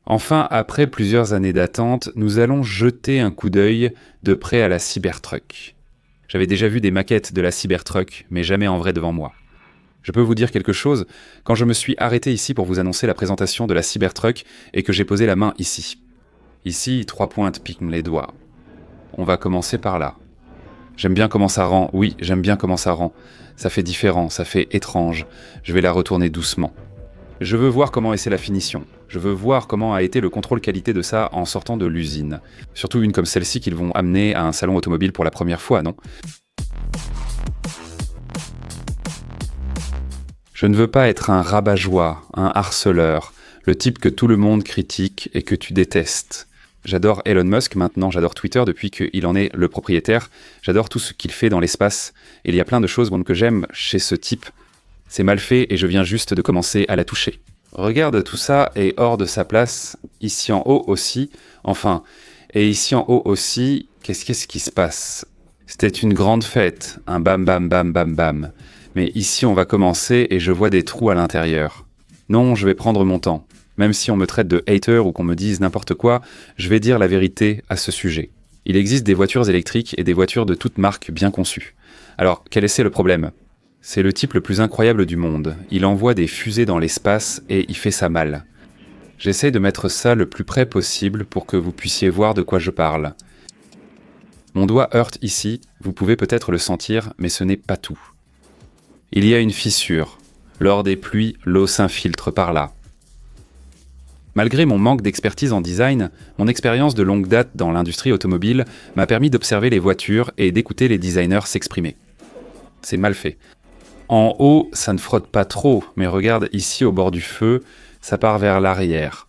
Enfin, après plusieurs années d'attente, nous allons jeter un coup d'œil de près à la Cybertruck. J'avais déjà vu des maquettes de la Cybertruck, mais jamais en vrai devant moi. Je peux vous dire quelque chose, quand je me suis arrêté ici pour vous annoncer la présentation de la Cybertruck et que j'ai posé la main ici. Ici, 3 pointes piquent les doigts. On va commencer par là. J'aime bien comment ça rend, oui, j'aime bien comment ça rend. Ça fait différent, ça fait étrange. Je vais la retourner doucement. Je veux voir comment est la finition. Je veux voir comment a été le contrôle qualité de ça en sortant de l'usine. Surtout une comme celle-ci qu'ils vont amener à un salon automobile pour la première fois, non ? Je ne veux pas être un rabat-joie, un harceleur, le type que tout le monde critique et que tu détestes. J'adore Elon Musk maintenant, j'adore Twitter depuis qu'il en est le propriétaire. J'adore tout ce qu'il fait dans l'espace. Et il y a plein de choses que j'aime chez ce type. C'est mal fait et je viens juste de commencer à la toucher. Regarde, tout ça est hors de sa place, ici en haut aussi. Enfin, et ici en haut aussi, qu'est-ce qui se passe ? C'était une grande fête, un bam bam bam bam bam. Mais ici on va commencer et je vois des trous à l'intérieur. Non, je vais prendre mon temps. Même si on me traite de hater ou qu'on me dise n'importe quoi, je vais dire la vérité à ce sujet. Il existe des voitures électriques et des voitures de toutes marques bien conçues. Alors, quel est le problème ? C'est le type le plus incroyable du monde. Il envoie des fusées dans l'espace et il fait ça mal. J'essaie de mettre ça le plus près possible pour que vous puissiez voir de quoi je parle. Mon doigt heurte ici, vous pouvez peut-être le sentir, mais ce n'est pas tout. Il y a une fissure. Lors des pluies, l'eau s'infiltre par là. Malgré mon manque d'expertise en design, mon expérience de longue date dans l'industrie automobile m'a permis d'observer les voitures et d'écouter les designers s'exprimer. C'est mal fait. En haut, ça ne frotte pas trop, mais regarde ici au bord du feu, ça part vers l'arrière.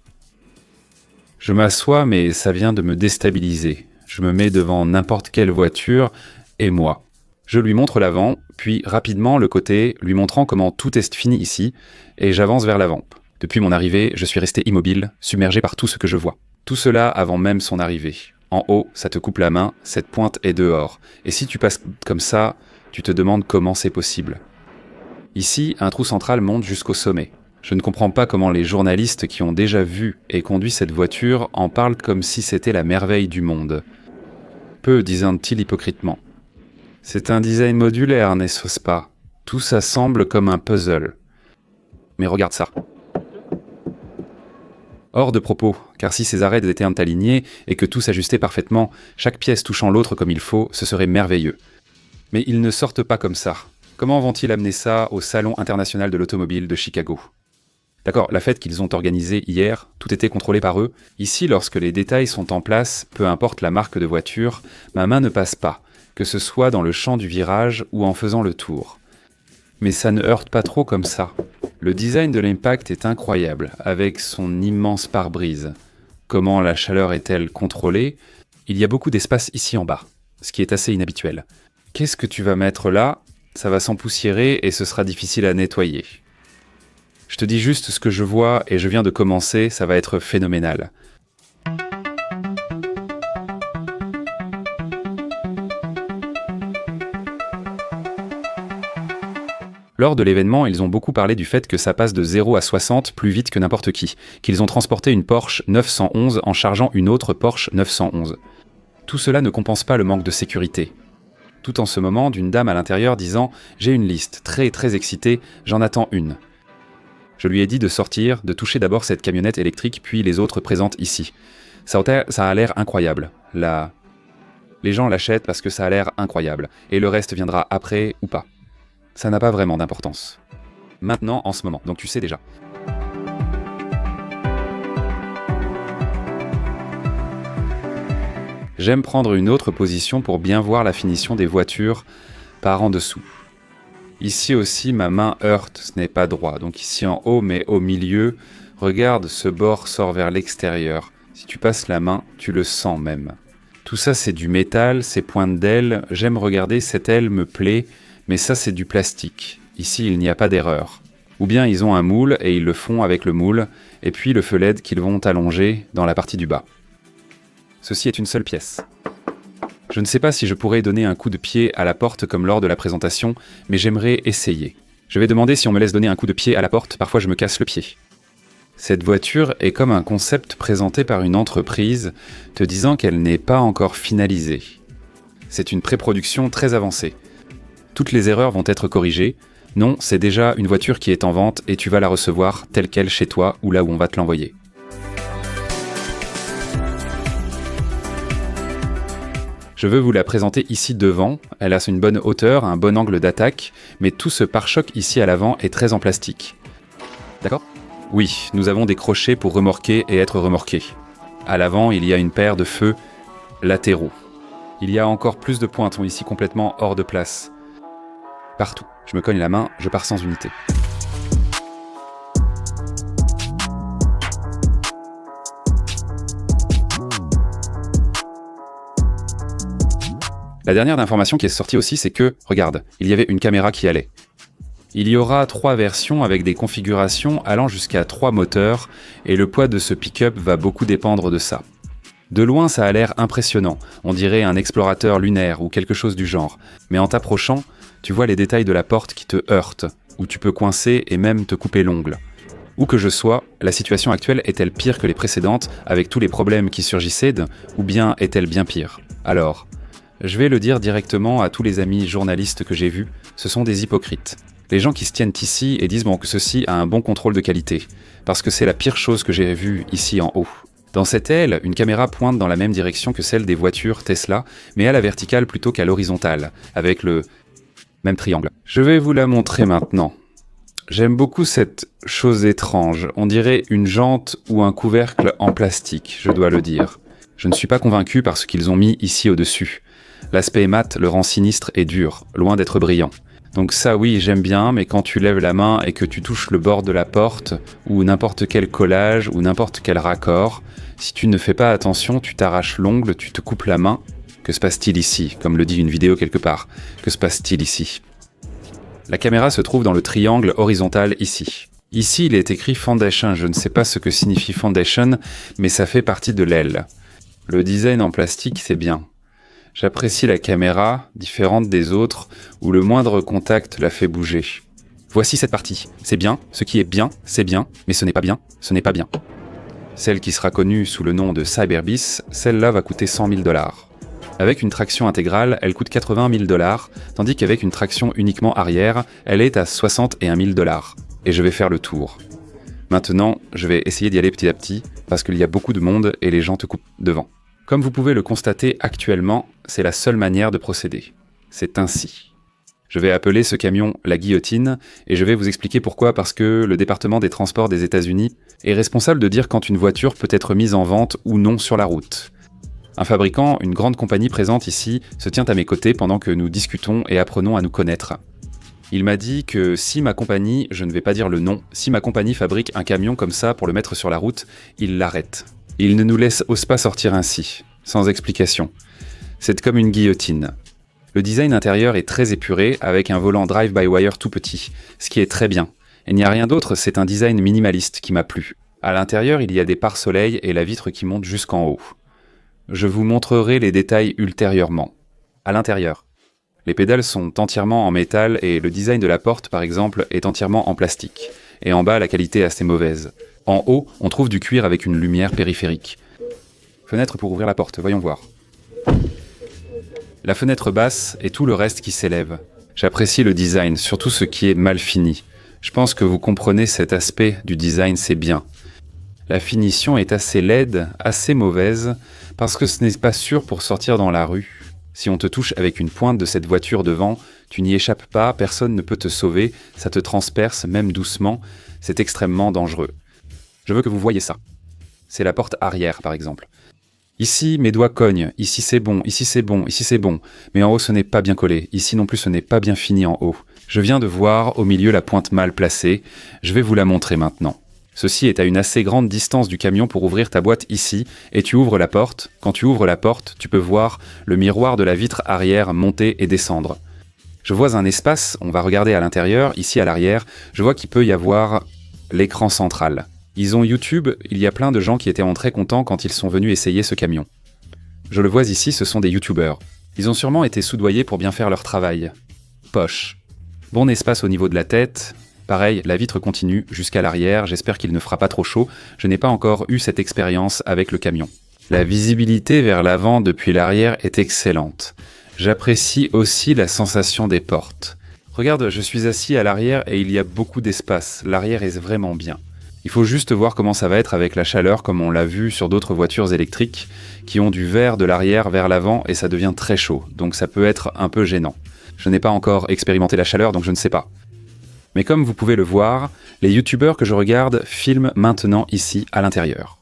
Je m'assois, mais ça vient de me déstabiliser. Je me mets devant n'importe quelle voiture, et moi. Je lui montre l'avant, puis rapidement le côté, lui montrant comment tout est fini ici, et j'avance vers l'avant. Depuis mon arrivée, je suis resté immobile, submergé par tout ce que je vois. Tout cela avant même son arrivée. En haut, ça te coupe la main, cette pointe est dehors. Et si tu passes comme ça, tu te demandes comment c'est possible. Ici, un trou central monte jusqu'au sommet. Je ne comprends pas comment les journalistes qui ont déjà vu et conduit cette voiture en parlent comme si c'était la merveille du monde. Peu, disent-ils hypocritement. C'est un design modulaire, n'est-ce pas ? Tout ça semble comme un puzzle. Mais regarde ça. Hors de propos, car si ces arêtes étaient alignés et que tout s'ajustait parfaitement, chaque pièce touchant l'autre comme il faut, ce serait merveilleux. Mais ils ne sortent pas comme ça. Comment vont-ils amener ça au Salon international de l'automobile de Chicago ? D'accord, la fête qu'ils ont organisée hier, tout était contrôlé par eux. Ici, lorsque les détails sont en place, peu importe la marque de voiture, ma main ne passe pas, que ce soit dans le champ du virage ou en faisant le tour. Mais ça ne heurte pas trop comme ça. Le design de l'Impact est incroyable, avec son immense pare-brise. Comment la chaleur est-elle contrôlée ? Il y a beaucoup d'espace ici en bas, ce qui est assez inhabituel. Qu'est-ce que tu vas mettre là ? Ça va s'empoussiérer et ce sera difficile à nettoyer. Je te dis juste ce que je vois et je viens de commencer, ça va être phénoménal. Lors de l'événement, ils ont beaucoup parlé du fait que ça passe de 0 à 60 plus vite que n'importe qui, qu'ils ont transporté une Porsche 911 en chargeant une autre Porsche 911. Tout cela ne compense pas le manque de sécurité. Tout en ce moment, d'une dame à l'intérieur disant « J'ai une liste, très excitée, j'en attends une ». Je lui ai dit de sortir, de toucher d'abord cette camionnette électrique, puis les autres présentes ici. Ça a l'air incroyable. Les gens l'achètent parce que ça a l'air incroyable, et le reste viendra après ou pas. Ça n'a pas vraiment d'importance. Maintenant, en ce moment, donc tu sais déjà. J'aime prendre une autre position pour bien voir la finition des voitures par en dessous. Ici aussi, ma main heurte, ce n'est pas droit. Donc ici en haut, mais au milieu, regarde, ce bord sort vers l'extérieur. Si tu passes la main, tu le sens même. Tout ça, c'est du métal, ces pointes d'ailes. J'aime regarder, cette aile me plaît. Mais ça, c'est du plastique. Ici, il n'y a pas d'erreur. Ou bien ils ont un moule et ils le font avec le moule, et puis le feu LED qu'ils vont allonger dans la partie du bas. Ceci est une seule pièce. Je ne sais pas si je pourrais donner un coup de pied à la porte comme lors de la présentation, mais j'aimerais essayer. Je vais demander si on me laisse donner un coup de pied à la porte, parfois je me casse le pied. Cette voiture est comme un concept présenté par une entreprise te disant qu'elle n'est pas encore finalisée. C'est une pré-production très avancée. Toutes les erreurs vont être corrigées. Non, c'est déjà une voiture qui est en vente et tu vas la recevoir telle quelle chez toi ou là où on va te l'envoyer. Je veux vous la présenter ici devant. Elle a une bonne hauteur, un bon angle d'attaque, mais tout ce pare-choc ici à l'avant est très en plastique. D'accord ? Oui, nous avons des crochets pour remorquer et être remorqués. À l'avant, il y a une paire de feux latéraux. Il y a encore plus de pointons ici complètement hors de place. Partout. Je me cogne la main, je pars sans unité. La dernière information qui est sortie aussi, c'est que, regarde, il y avait une caméra qui allait. Il y aura 3 versions avec des configurations allant jusqu'à 3 moteurs et le poids de ce pick-up va beaucoup dépendre de ça. De loin, ça a l'air impressionnant, on dirait un explorateur lunaire ou quelque chose du genre, mais en t'approchant, tu vois les détails de la porte qui te heurtent, où tu peux coincer et même te couper l'ongle. Où que je sois, la situation actuelle est-elle pire que les précédentes avec tous les problèmes qui surgissaient, ou bien est-elle bien pire ? Alors, je vais le dire directement à tous les amis journalistes que j'ai vus, ce sont des hypocrites. Les gens qui se tiennent ici et disent bon, que ceci a un bon contrôle de qualité, parce que c'est la pire chose que j'ai vue ici en haut. Dans cette aile, une caméra pointe dans la même direction que celle des voitures Tesla, mais à la verticale plutôt qu'à l'horizontale, avec le même triangle. Je vais vous la montrer maintenant. J'aime beaucoup cette chose étrange, on dirait une jante ou un couvercle en plastique, je dois le dire. Je ne suis pas convaincu par ce qu'ils ont mis ici au-dessus. L'aspect mat le rend sinistre et dur, loin d'être brillant. Donc ça oui, j'aime bien, mais quand tu lèves la main et que tu touches le bord de la porte, ou n'importe quel collage, ou n'importe quel raccord, si tu ne fais pas attention, tu t'arraches l'ongle, tu te coupes la main. Que se passe-t-il ici ? Comme le dit une vidéo quelque part. Que se passe-t-il ici ? La caméra se trouve dans le triangle horizontal ici. Ici, il est écrit Foundation. Je ne sais pas ce que signifie Foundation, mais ça fait partie de l'aile. Le design en plastique, c'est bien. J'apprécie la caméra, différente des autres, où le moindre contact la fait bouger. Voici cette partie. C'est bien, ce qui est bien, c'est bien, mais ce n'est pas bien, ce n'est pas bien. Celle qui sera connue sous le nom de Cyberbiz, celle-là va coûter 100 000 $. Avec une traction intégrale, elle coûte 80 000 $, tandis qu'avec une traction uniquement arrière, elle est à 61 000 $. Et je vais faire le tour. Maintenant, je vais essayer d'y aller petit à petit, parce qu'il y a beaucoup de monde et les gens te coupent devant. Comme vous pouvez le constater actuellement, c'est la seule manière de procéder. C'est ainsi. Je vais appeler ce camion la guillotine, et je vais vous expliquer pourquoi, parce que le département des transports des États-Unis est responsable de dire quand une voiture peut être mise en vente ou non sur la route. Un fabricant, une grande compagnie présente ici, se tient à mes côtés pendant que nous discutons et apprenons à nous connaître. Il m'a dit que si ma compagnie, je ne vais pas dire le nom, si ma compagnie fabrique un camion comme ça pour le mettre sur la route, il l'arrête. Il ne nous ose pas sortir ainsi, sans explication. C'est comme une guillotine. Le design intérieur est très épuré, avec un volant drive-by-wire tout petit, ce qui est très bien. Il n'y a rien d'autre, c'est un design minimaliste qui m'a plu. À l'intérieur, il y a des pare-soleil et la vitre qui monte jusqu'en haut. Je vous montrerai les détails ultérieurement. À l'intérieur, les pédales sont entièrement en métal et le design de la porte, par exemple, est entièrement en plastique. Et en bas, la qualité est assez mauvaise. En haut, on trouve du cuir avec une lumière périphérique. Fenêtre pour ouvrir la porte, voyons voir. La fenêtre basse et tout le reste qui s'élève. J'apprécie le design, surtout ce qui est mal fini. Je pense que vous comprenez cet aspect du design, c'est bien. La finition est assez laide, assez mauvaise, parce que ce n'est pas sûr pour sortir dans la rue. Si on te touche avec une pointe de cette voiture devant, tu n'y échappes pas, personne ne peut te sauver, ça te transperce, même doucement, c'est extrêmement dangereux. Je veux que vous voyez ça. C'est la porte arrière, par exemple. Ici, mes doigts cognent, ici c'est bon, ici c'est bon, ici c'est bon, mais en haut ce n'est pas bien collé, ici non plus ce n'est pas bien fini en haut. Je viens de voir au milieu la pointe mal placée, je vais vous la montrer maintenant. Ceci est à une assez grande distance du camion pour ouvrir ta boîte ici, et tu ouvres la porte. Quand tu ouvres la porte, tu peux voir le miroir de la vitre arrière monter et descendre. Je vois un espace, on va regarder à l'intérieur, ici à l'arrière, je vois qu'il peut y avoir l'écran central. Ils ont YouTube, il y a plein de gens qui étaient très contents quand ils sont venus essayer ce camion. Je le vois ici, ce sont des youtubeurs. Ils ont sûrement été soudoyés pour bien faire leur travail. Poche. Bon espace au niveau de la tête, Pareil, la vitre continue jusqu'à l'arrière, j'espère qu'il ne fera pas trop chaud, je n'ai pas encore eu cette expérience avec le camion. La visibilité vers l'avant depuis l'arrière est excellente. J'apprécie aussi la sensation des portes. Regarde, je suis assis à l'arrière et il y a beaucoup d'espace, l'arrière est vraiment bien. Il faut juste voir comment ça va être avec la chaleur comme on l'a vu sur d'autres voitures électriques qui ont du verre de l'arrière vers l'avant et ça devient très chaud, donc ça peut être un peu gênant. Je n'ai pas encore expérimenté la chaleur donc je ne sais pas. Mais comme vous pouvez le voir, les youtubeurs que je regarde filment maintenant ici à l'intérieur.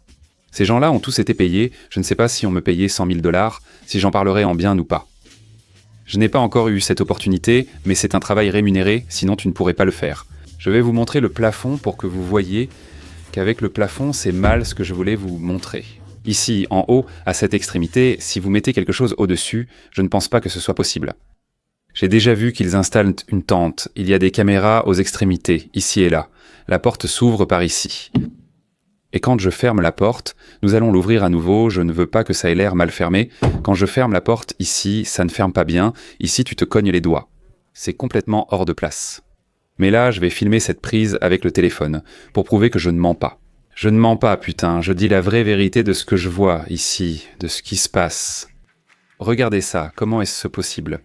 Ces gens-là ont tous été payés, je ne sais pas si on me payait 100 000 $, si j'en parlerai en bien ou pas. Je n'ai pas encore eu cette opportunité, mais c'est un travail rémunéré, sinon tu ne pourrais pas le faire. Je vais vous montrer le plafond pour que vous voyez qu'avec le plafond, c'est mal ce que je voulais vous montrer. Ici, en haut, à cette extrémité, si vous mettez quelque chose au-dessus, je ne pense pas que ce soit possible. J'ai déjà vu qu'ils installent une tente, il y a des caméras aux extrémités, ici et là. La porte s'ouvre par ici. Et quand je ferme la porte, nous allons l'ouvrir à nouveau, je ne veux pas que ça ait l'air mal fermé. Quand je ferme la porte ici, ça ne ferme pas bien, ici tu te cognes les doigts. C'est complètement hors de place. Mais là, je vais filmer cette prise avec le téléphone, pour prouver que je ne mens pas. Je ne mens pas, putain, je dis la vraie vérité de ce que je vois, ici, de ce qui se passe. Regardez ça, comment est-ce possible ?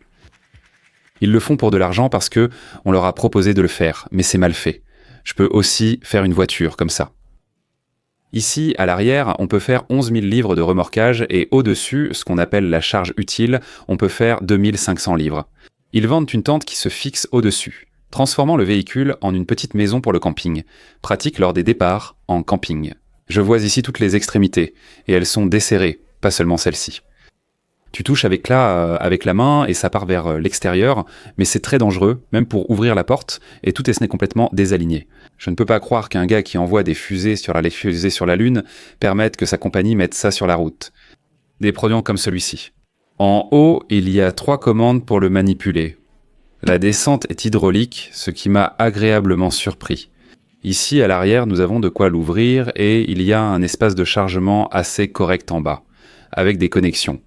Ils le font pour de l'argent parce que on leur a proposé de le faire, mais c'est mal fait. Je peux aussi faire une voiture comme ça. Ici, à l'arrière, on peut faire 11 000 livres de remorquage et au-dessus, ce qu'on appelle la charge utile, on peut faire 2500 livres. Ils vendent une tente qui se fixe au-dessus, transformant le véhicule en une petite maison pour le camping, pratique lors des départs en camping. Je vois ici toutes les extrémités, et elles sont desserrées, pas seulement celle-ci. Tu touches avec la main et ça part vers l'extérieur, mais c'est très dangereux, même pour ouvrir la porte, et tout est complètement désaligné. Je ne peux pas croire qu'un gars qui envoie des fusées sur la Lune permette que sa compagnie mette ça sur la route. Des produits comme celui-ci. En haut, il y a 3 commandes pour le manipuler. La descente est hydraulique, ce qui m'a agréablement surpris. Ici, à l'arrière, nous avons de quoi l'ouvrir et il y a un espace de chargement assez correct en bas, avec des connexions.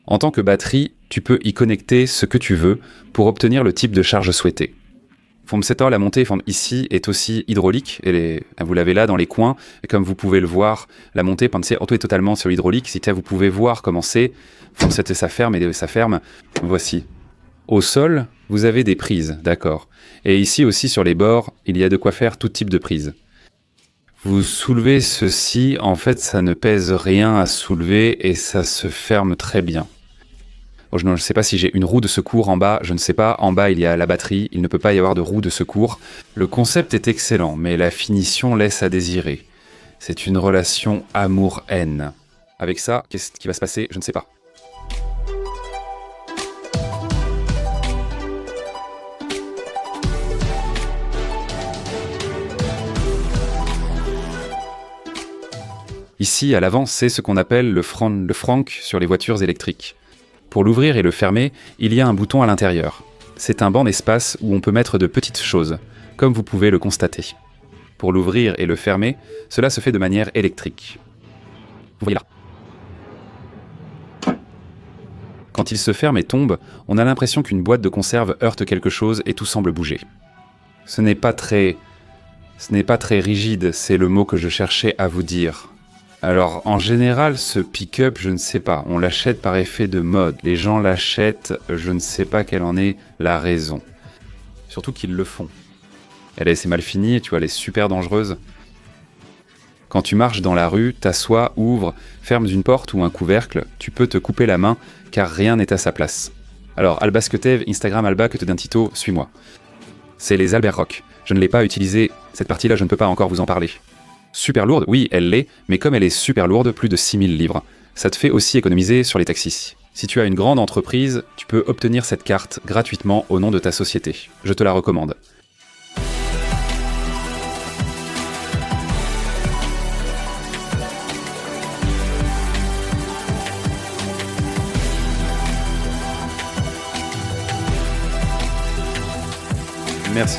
En tant que batterie, tu peux y connecter ce que tu veux pour obtenir le type de charge souhaité. Forme setter, la montée ici est aussi hydraulique, vous l'avez là dans les coins, et comme vous pouvez le voir, la montée est totalement sur l'hydraulique, vous pouvez voir comment c'est, forme setter, ça ferme et ça ferme, voici. Au sol, vous avez des prises, d'accord. Et ici aussi sur les bords, il y a de quoi faire tout type de prise. Vous soulevez ceci, en fait ça ne pèse rien à soulever et ça se ferme très bien. Je ne sais pas si j'ai une roue de secours en bas, je ne sais pas. En bas, il y a la batterie, il ne peut pas y avoir de roue de secours. Le concept est excellent, mais la finition laisse à désirer. C'est une relation amour-haine. Avec ça, qu'est-ce qui va se passer ? Je ne sais pas. Ici, à l'avant, c'est ce qu'on appelle le frank sur les voitures électriques. Pour l'ouvrir et le fermer, il y a un bouton à l'intérieur. C'est un banc d'espace où on peut mettre de petites choses, comme vous pouvez le constater. Pour l'ouvrir et le fermer, cela se fait de manière électrique. Vous voyez là. Quand il se ferme et tombe, on a l'impression qu'une boîte de conserve heurte quelque chose et tout semble bouger. Ce n'est pas très rigide, c'est le mot que je cherchais à vous dire. Alors, en général, ce pick-up, je ne sais pas, on l'achète par effet de mode. Les gens l'achètent, je ne sais pas quelle en est la raison. Surtout qu'ils le font. C'est mal fini, tu vois, elle est super dangereuse. Quand tu marches dans la rue, t'assois, ouvres, fermes une porte ou un couvercle, tu peux te couper la main, car rien n'est à sa place. Alors, Alba Sketev, Instagram Alba, que te d'un Tito, suis-moi. C'est les Albert Rock. Je ne l'ai pas utilisé, cette partie-là, je ne peux pas encore vous en parler. Super lourde, oui, elle l'est, mais comme elle est super lourde, plus de 6000 livres. Ça te fait aussi économiser sur les taxis. Si tu as une grande entreprise, tu peux obtenir cette carte gratuitement au nom de ta société. Je te la recommande. Merci.